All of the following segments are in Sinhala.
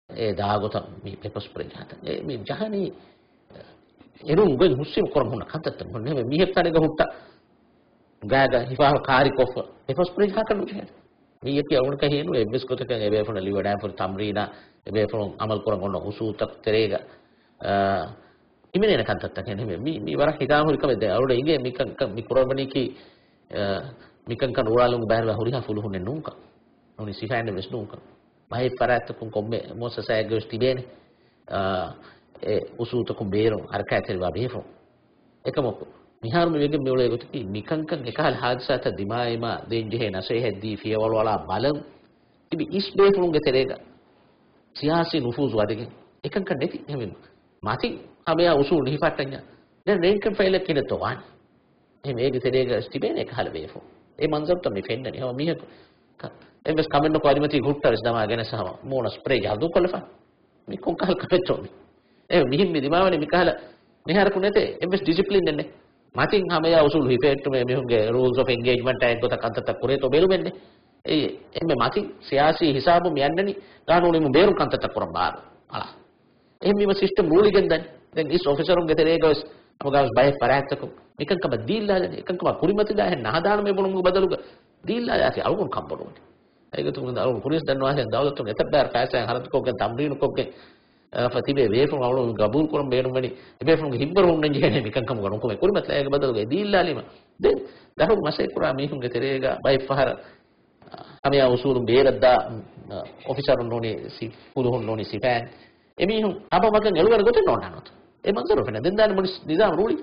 දාගොත මේ පෙපර් ස්ප්‍රේ ගහත මේ ජහනි එරුම් ගෙන් හුස්සිම කරම් හුන කන්තත් මොන්නේ මිහෙක් කඩේ ගහුට්ට ගාග හිපාව කාරි කොෆ පෙපර් ස්ප්‍රේ ගහ කනු ජහනි මේ යකි අවුන කහේනු එබ්බස් කොතක එබේ ෆොන ලිවඩා ෆොර තම්රීනා එබේ ෆොන අමල් කරන් ගොන්න උසූතක් තෙරේග ඉමිනේ කන්තත් කන්නේ මේ වර හිතාමුරි කමෙද අවුඩ ඉගේ මි කරබණි කි මිකන් kan uralu bayar huriha fulu hunne nunca noni sifande mes nunca mai parat kun komme mosa sa gos tibene usuta kun beero arka teri wa befo ekamo mihar me wege mewle gotiki mikan kan ekal hadisa ta dimaima denje he nase heddi fiewal wala balan tibi is befulun ge terega siyasi nufuz wadege ekan kan neti hemen mati hameya usul ni fatanya den renkan faile kine to wan එහෙම ඒකේ තේරෙක ස්ටිබේන එක හල වේෆෝ ඒ මන්සප්ත මේ ෆෙන්නනේ හව මිහ එම්බස් කමෙන්ට් කො අදිමති ගුට්ටරස් දමාගෙන සහ මොන ස්ප්‍රේ ජහදු කොල්ලෆා මේ කොන් කහල් කපෙච්චෝමි ඒ මිහින් මි දිමාවනේ මිකහල මෙහර කුනේතේ එම්බස් ඩිසිප්ලින් නෙන්නේ මතින් හැමයා උසුල් හිපෙට්ට මේ මිහුගේ රූල්ස් ඔෆ් එන්ගේජ්මන්ට් එක ගොත කන්තත කුරේ තෝ බෙලු වෙන්නේ ඒ එම්බ මතින් සියාසී හිසාබු මියන්නනි ගානෝනි මු බේරු කන්තත කරම් බාර අලා එහෙම විම සිස්ටම් රූල් ඉගෙන් දැන් ඉස් ඔෆිසරුන් ගේ තේරේගස් අපගාස් බය පරාත්තක එකන් කම දීල්ලා එකන් කම කුරිමති දා හෙන් නහදාන මේ බොණු බදලුක දීල්ලා යති අලුන් කම්බරුන් ඒක තුන අලුන් කුරිස් දන්නවා හෙන් දවලතුන් එතබ්බාර ෆෑසන් හරත් කොගෙන් තම්රීන කොගෙන් ෆතිබේ වේෆුන් අලුන් ගබූල් කරම් බේරුම් වෙනි එබේෆුන් ගේ හිබ්බරුන් නෙන් ජෙහෙ එකන් කම ගණු කොමේ කුරිමත් ලෑගේ බදලුක දීල්ලා ලිම දෙන් දහු මසේ කුරා මිහුන් ගේ තෙරේගා බයි ෆහර අමියා උසූලුන් බේරද්දා ඔෆිසරුන් නොනි සි පුදුහුන් නොනි සිපෑන් එමිහුන් අපමකන් එළුවර ගොතේ නොනනොත් ඒ මන්සරෝ ෆෙන දෙන් දාන මොනි නිසාම රූලි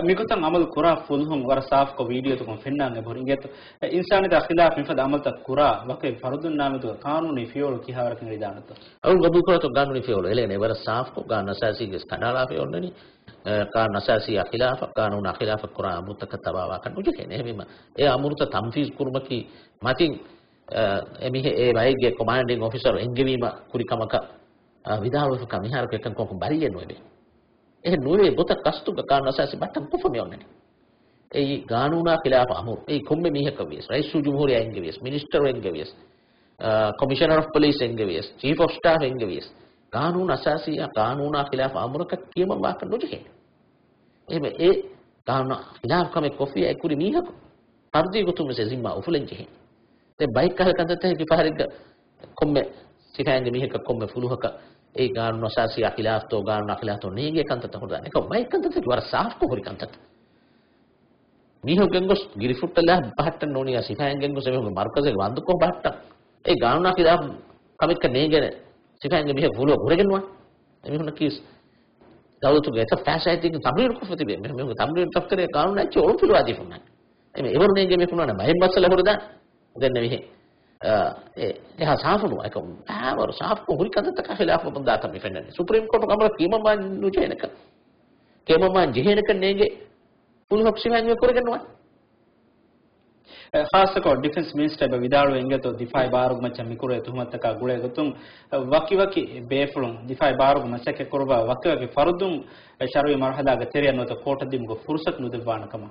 මිකුතන් අමල් කුරා ෆුල්හුම් වර ಸಾಫ್ කෝ වීඩියෝ තුකන් ෆෙන්නාගේ බොරින්ගෙත් ඉන්සානි ද ඛිලාෆ මිෆද අමල් ත කුරා වකේ ෆරුදුන් නාමතු කානූනි ෆියෝල් කිහවර කින් රිදානත අවුල් ගබු කරත ගානූනි ෆියෝල් එලේනේ වර ಸಾಫ් කෝ ගාන අසාසි ගේ ස්කඩාලා ෆියෝල් නනි කාන අසාසි ඛිලාෆ කානූන ඛිලාෆ කුරා මුතක තබවා කන් උජකේ එහෙම ඒ අමුරුත තම්ෆීස් කුර්මකි මතින් එමිහෙ ඒ වයිගේ කොමාන්ඩින් ඔෆිසර් එංගෙවීම කුරිකමක විදාලෝක කමිහාර කෙකන් කොක බරියෙන් නොවේ ඒ නෝවේ බොත කස්තුක කාන අසාසි බට්ටම් කොෆමිය ඔන්නේ ඒ ගානූනා ඛිලාෆ අමුර ඒ කොම්මෙ මිහ කවියස් රයිසු ජුම්හූරිය එංගෙවියස් මිනිස්ටර් එංගෙවියස් කමිෂනර් ඔෆ් පොලිස් එංගෙවියස් චීෆ් ඔෆ් ස්ටාෆ් එංගෙවියස් ගානූන අසාසි ගානූනා ඛිලාෆ අමුරක කියම වාක නොජේ එහෙම ඒ ගානූනා ඛිලාෆ කමේ කොෆිය එකුරි මිහක පර්දි ගුතුම සෙසිම්මා උෆලෙන් ජේ දැන් බයික් කහ කන්දත හේ කිපාරික කොම්මෙ සිකාංගෙ මිහක කොම්මෙ ෆුලුහක ඒ ගානු අසාසි ඛිලාෆ තෝ ගානු ඛිලාෆ තෝ නේගේ කන්තත හොදා එක බයි කන්තත වර ಸಾಫ් කෝ හරි කන්තත මිහු ගෙන්ගොස් ගිරිෆුට්ටලා බහට්ට නෝනිය සිකාංගෙන් ගොස් එමෙ මර්කසේ වන්දු කෝ බහට්ට ඒ ගානු ඛිලාෆ කමික නේගෙන සිකාංගෙ මිහ ෆුලුව ගොරගෙන්වා එමිහුන කීස් දවලතු ගෙත ෆෑෂයි තින් තම්රීර කෝ ෆතිබේ මෙහෙම තම්රීර තක්කරේ ගානු නැච්ච ඔලු පිළුවාදී ෆුන්නා එමෙ එවරු නේගේ මෙ ෆුන්නා බයි මස්සල හොරදා දෙන්න මෙහෙ එහා සාෆුණු එක ආවර සාෆ්කෝ හුරි කන්තත ඛිලාෆ බඳා තමයි ෆෙන්නන්නේ සුප්‍රීම කෝට් කමර කීමමන් නුජේනක කේමමන් ජෙහෙනක නේගේ පුල් හොක්සිමන් කරගෙනවා ખાસකෝ ඩිෆෙන්ස් මිනිස්ටර් බ විදාලු එංගතෝ දිෆායි බාරුග මච මිකුරේ තුමත්තක ගුලේ ගතුම් වකි බේෆලුම් දිෆායි බාරුග මචක කරබා වකි ෆරුදුම් ශරුයි මරහදාග තෙරියනොත කෝට දිම්ග ෆුර්සත් නුදවානකම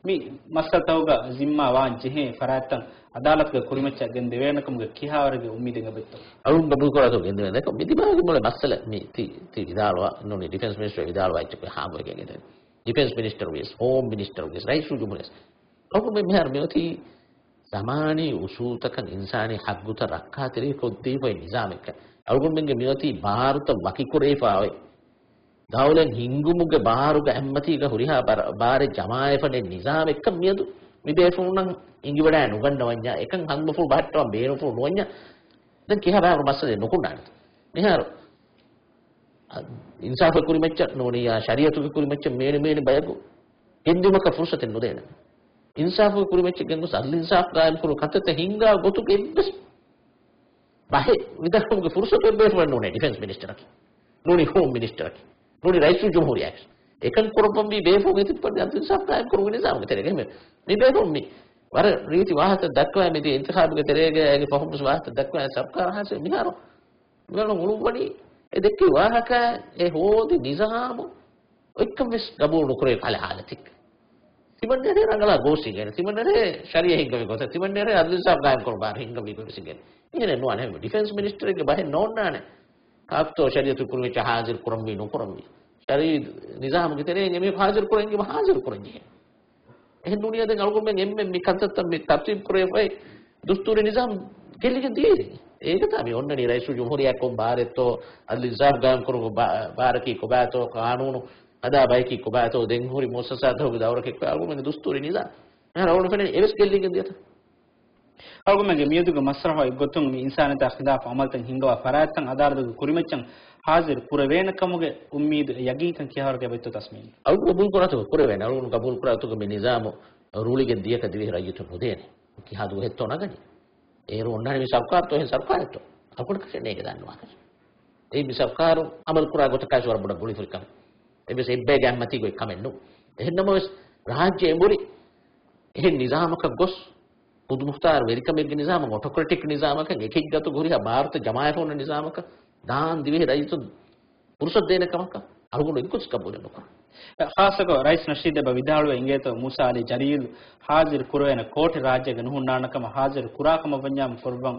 mi masatawga zimma wan jehe faratan adalat ga kurimacha gen devenakam ga kihawarge ummiden abetto alun babu ko to gen deven ko midibage mole masala mi ti vidalwa no defense minister vidalwa ichko hamwe gen defense minister wes home minister wes raisu jumles ko me mehar meoti zamani usul takan insani haqquta rakka teri ko diwe nizam ek alun menge meoti bharat wakikure fawe දවලෙන් හිංගුමුගේ බාරුගේ ඇම්මතිගේ හුරිහා බාරේ ජමායෆනේ නිසාම එක්ක මියදු මිදේෆුණන් ඉංගිවඩා නුගන්නවඤ්ඤා එකන් හම්බෆු බහට්ටව බේරෆු නොඤ්ඤා දැන් කියා බාරු මස්සලේ නොකුණානේ මෙහාර ඉන්සාෆ කුරිමච්ච නෝනියා ශරියතුගේ කුරිමච්ච මේනේ බයකු හින්දුමක ෆුර්සතෙන් නොදේන ඉන්සාෆ කුරිමච්ච ගෙන්ගොස් අල් ඉන්සාෆ් ගායම් කුරු කතත හිංගා ගොතු කෙබ්බස් බහේ විදහුගේ ෆුර්සතෙන් බේරෆු නොනේ ඩිෆෙන්ස් මිනිස්ටර් නෝනි home minister nuni raisu jumhuriyah ekan korpam bi befo geti padda antu sab kaam kurugene samu terege me me befo me war riti wahata dakwa me di intikhab ge terege ge fahum wahata dakwa sab ka hase miharo melo mulubani e dekki wahaka e hodi nizam ekkam vis gabul nukure kala halatik simannere rangala gosi gen simannere sharia hinga gosa simannere adil sab kaam kurban hinga bi gosi gen ine no ane defense minister ge bahe nonna ne kaapto shariatu kurmi cha hazir kurmi no kurmi shari nizam ki tere me hazir kurengi hazir kurengi eh dunia den algon men emme mi kantatta me tartib kure fai dusturi nizam kellige diye ඒක තමයි ඔන්න නේ රයිසු ජුම්හුරියක් කොම් බාරෙත්තෝ අල්ලිසාබ් ගාම් කරු බාරකි කොබාතෝ කානූනු අදා බයිකි කොබාතෝ දෙන් හුරි මොසසා දෝග දවරකෙක් අල්ගො මෙන් දුස්තුරි නිදා නෑ රවුන ෆෙනේ එවස් කෙල්ලිගෙන් දියත අල්ගො මගේ මියදුග මස්රහ ඉගොතුන් මි ඉන්සානත ඛිලාෆ අමල්තන් හිංගවා ෆරාත්තන් අදාරදුග කුරිමච්චන් හාසිර් කුරවේන කමුගේ උම්මීද යගීකන් කියහරගේ බෙත්තු තස්මීන් අල්ගො කබූල් කරතෝ කුරවේන අල්ගො කබූල් කරතෝ මෙ නිසාම රූලිගෙන් දියක දිවි රයිතු නොදේනේ කිහාදු හෙත්තෝ නගනි ඒරු ඔන්නනේ මේ සර්කාරතෝ එහෙන් සර්කාරතෝ අකුඩ කන්නේ ඒක දන්නවා ඒ මේ සර්කාරු අමල් කුරා ගොත කයිසවර බඩ බුලි ෆිල්කම් එබෙ සෙබ්බේ ගැම්මති ගොයි කමෙන්නු එහෙන්නම රාජ්‍ය එඹුරි එහෙන් නිසාමක ගොස් පුදු මුස්තාර් වෙරිකමෙක් නිසාම ඔටෝක්‍රැටික් නිසාමක එකෙක් ගතු ගොරියා ಭಾರತ ජමායත වුණ නිසාමක දාන් දිවේ රයිතු පුරුෂ දෙනකමක අරුගුණ ඉක්කුස් කබුලනක ಖಾಸಗ ರೈಸ್ ನಶೀದ ವಿಧಾಳುವ ಇಂಗೇತ ಮೂಸಾ ಅಲಿ ಜಲೀಲ್ ಹಾಜಿರ್ ಕುರುವೆನ ಕೋಟಿ ರಾಜ್ಯಗ ನುಹುನ್ನಾನಕಮ ಹಾಜಿರ್ ಕುರಾಕಮ ಬಂಜಾಮ್ ಕುರ್ಬಂ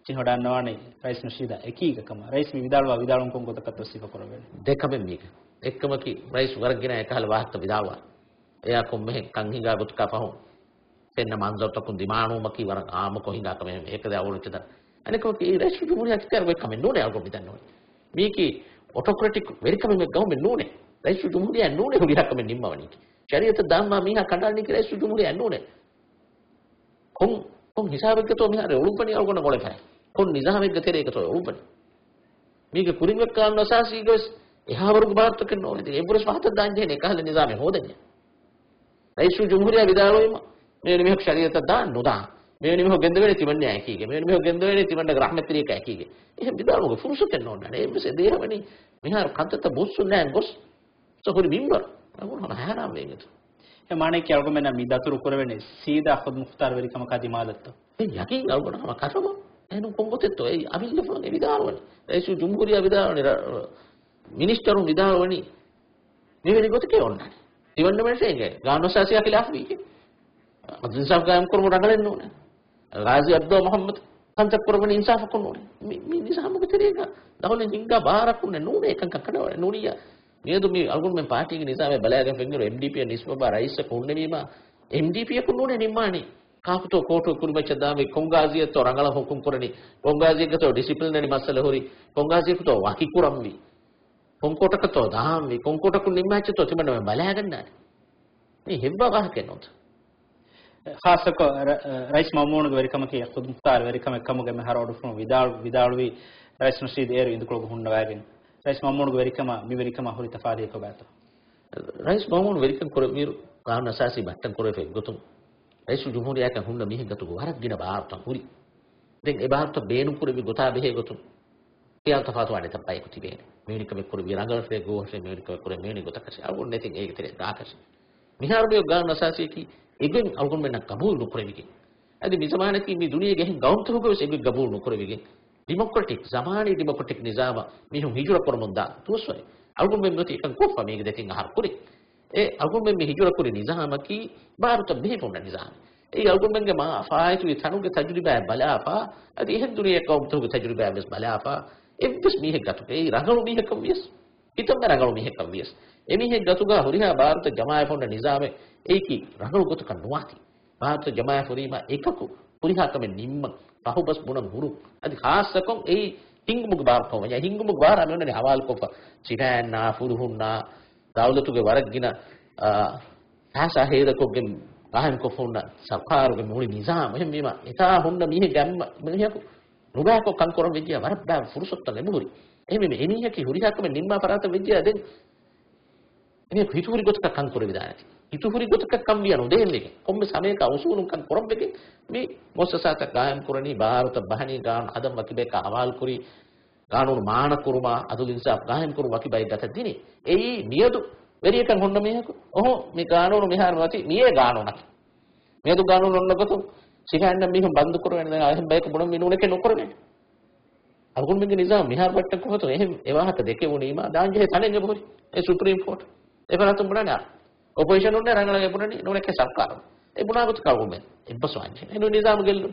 ಚಿಹಡನ್ನವಾನೆ ರೈಸ್ ನಶೀದ ಎಕೀಗಕಮ ರೈಸ್ ಮಿ ವಿಧಾಳುವ ವಿಧಾಳುಂ ಕೊಂಗೊತ ಕತ್ತ ಸಿಫ ಕುರವೆನೆ ದೇಕಬೆ ಮೀಗ ಎಕ್ಕಮಕಿ ರೈಸ್ ವರ್ಗಿನ එකහල ವಾಹತ ವಿಧಾಳುವ එයා කොම් මෙහෙ කන් හිඟා ගොත් කපහො පෙන්න මන්දොත් කුන් දිමානු මකි වර ආම කො හිඟා කම මේක දවලුච්ච දර අනික කි රයිස් ජුමුරියක් කරවෙ කම නෝනේ අල්ගො මිදන්නෝ මේකි ඔටෝක්‍රැටික් වෙරිකම මෙ ගවමෙ නෝනේ රයිස් ජුමුරිය නෝනේ හොලියක් කම නිම්මවනි ಶರೀಯತ ದಾಮ್ಮ ಮೀಹಾ ಕಂಡಾಲ್ನಿ ರೈಸ್ ಜುಮುರಿಯ ನೂನೆ කොන් හිසාවෙක්කතෝ මිහාර උළුපණි අල්ගොන ගොලපයි කොන් නිසාවෙක්ක තෙරේකතෝ උළුපණි මේක කුරින්වෙක් කාන්න අසාසීගස් එහා වර්ග බාරතක නෝනේ ඒ පුරස් පහත දාන්නේ නේ කහල නිසාමේ හොදන්නේ රයිස් ජුමුරිය විදාලෝයිම මේ නිමහ ශරීයත දාන්න නොදා මේ නිමහ ගෙන්දවෙලේ තිබන්නේ ඇකීගේ මේ නිමහ ගෙන්දවෙලේ තිබන්න රහමත්‍රියක ඇකීගේ එහෙම විදාලෝක ෆුරුසතෙන් නෝනේ නේ එම්සේ දේහවනි මිහාර කන්තත බොස්සු නෑ ගොස් සොහුරි මිම්බර් අගොන හරහාම වේගත ඒ මානේ කියල්කො මෙන්න මි දතුරු කරවෙන්නේ සීදා ખુદ මුඛ්තාර වෙරිකම කදී මාදත්ත ඒ යකින් අල්ගොන හම කසම එනු කොංගොතෙත්තෝ ඒ අවිල්ල ෆෝන් ඒ විදාරවනි රයිස් ජුම්හුරිය විදාරවනි මිනිස්ටරු විදාරවනි මෙවැනි ගොතකේ ඔන්නනේ ඉවන්න මෙසේ ගානෝසාසිය ඛිලාෆ වී අදින්සාෆ් ගාම් කරමු රගලෙන්න ඕනේ ගාසි අබ්දෝ මොහම්මද් කන්ත කරවනි ඉන්සාෆ් කරනෝනේ මේ නිසාමක තේරේක දහොලෙන් හින්ගා බාරකුන්නේ නෝනේ එකක් කඩවල නෝනියා මේදු මේ අල්ගොන් මෙන් පාටිගේ නිසාමේ බලයගෙන් ෆෙන්ගිරෝ MDP නිස්බබා රයිස් කොන්නේවීම MDP කුන්නෝනේ නිම්මානි කාපතෝ කෝටෝ කුරුමච්චදාමේ කොංගාසියතෝ රංගල හුකුම් කරණි කොංගාසියකතෝ ඩිසිප්ලිනරි මස්සල හොරි කොංගාසියකතෝ වකි කුරම්වි කොංකොටකතෝ දාම්වි කොංකොටකු නිම්මාච්චතෝ තිබන්න මේ බලයගන්නානේ මේ හෙබ්බා වහකෙනොත් ખાસක රයිස් මමුණුගේ වෙරිකමකේ ખુદ මුඛ්තාර වෙරිකම කමුගේ මහරවඩු ෆුන විදාළුවි රයිස් නෂීද් ඒරු ඉදකුලක හුන්න වෑගෙන රයිස් මමුණුගේ වෙරිකම මි වෙරිකම හොරි තෆාදිය කොබෑත රයිස් මමුණු වෙරිකම කර මීරු කාන අසාසි බට්ටන් කරේ ෆෙ ගොතුම් රයිස් ජුමුරියාක හුන්න මිහි ගතු වරක් ගින බාර්ත හුරි දැන් ඒ බාර්ත බේනු කුරේ ගොතා බෙහෙ ගොතුම් කියාල් තෆාතු වඩේ තපයි කුති බේනේ මේනිකම කුරේ විරංගල ෆේ ගෝෂේ මේනික කුරේ මේනි ගොතකසි අල්ගොන් නැතින් ඒක තේ දාකසි මිහාරුගේ ගාන අසාසි කි එගෙන් අල්ගොන් මෙන්න කබූල් නුකරේ විගේ අද මේ සමානකි මේ දුනියේ ගෙහින් ගෞම්තුරුකෝ එගෙන් කබූල් නුකරේ විගේ ඩෙමොක්‍රටික් zamaani ඩෙමොක්‍රටික් නිසාම මිහු හිජුර කරමුන්දා තුස්වයි අල්ගොන් මෙන්න තේ එකන් කොෆා මේක දෙකින් අහර කුරේ ඒ අල්ගොන් මෙන්න හිජුර කුරේ නිසාම කි ಭಾರತ බෙහෙපොන්න නිසාම ඒ අල්ගොන් මෙන්ගේ මා ෆායිතු තනුගේ තජරිබා බලාපා අද එහෙන් දුනියේ කෞම්තුරුගේ තජරිබා බස් බලාපා එබ්බස් මිහෙ ගතු ඒ රංගලු මිහෙ කවියස් හිතම රංගලු මිහෙ කවියස් එමිහෙ ගතුගා හොරිහා ಭಾರತ ජමාය පොන්න නිසාම ඒකි රංගලු ගතු කන්නුවාති ಭಾರತ ජමාය ෆොරීමා එකකු පුරිහා කම නිම්ම පහුබස් බුණ ගුරු අදි ખાસකම් ඒ හිංගුමුග බාර කොම ය හිංගුමුග බාර අමෙන්නේ හවාල් කොප සිටෑන්නා ෆුරුහුන්නා දවලතුගේ වරක්ගින ආසා හේදකොගෙන් ගහන් කොෆොන්න සකාරුගේ මුනි නිසාම එහෙම මේම එතා හොන්න මිහෙ ගැම්ම මිහෙකු නුබාකො කන්කරම් විද්‍යා වරබ්බා ෆුරුසොත්ත ලැබුරි එහෙම මේ එනියකි හුරිහාකම නිම්මා පරාත විද්‍යා දෙන් මේ හිතුහුරි ගොතක කන්කර විදානති හිතුහුරි ගොතක කම්බියනෝ දෙන්නේ කොම්මේ සමයක අවසුණුම් කන් කරම් දෙකේ මේ මොස්සසාත ගායම් කරණි ಭಾರತ බහනි ගාන හදම් වකිබේ කහවල් කුරි ගානුන මාන කුරුමා අදුලින්සා ගායම් කරු වකිබයි ගත දිනේ එයි නියදු වෙරියකන් හොන්න මේක ඔහො මේ ගානුන මිහාර නැති මියේ ගානුනක් මේදු ගානුන ඔන්නකොතු සිහන්න මිහම් බන්දු කරවෙන දැන් අහෙන් බයික බුණ මිනුනක නොකරනේ අල්ගොන් මෙන්ගේ නිසාම මිහාර බට්ටන් කොහොත එහෙම එවාහක දෙකේ වුණීමා දාංජේ තනෙන් ගබෝරි ඒ සුප්‍රීම කෝට් එපරතුම් බුණා ඔපොසිෂන් උන්නේ රංගලගේ බුණනි නෝනක සර්කාර ඒ බුණාගත කවුමෙ එබ්බස් වංජේ එනු නිසාම ගෙල්ලු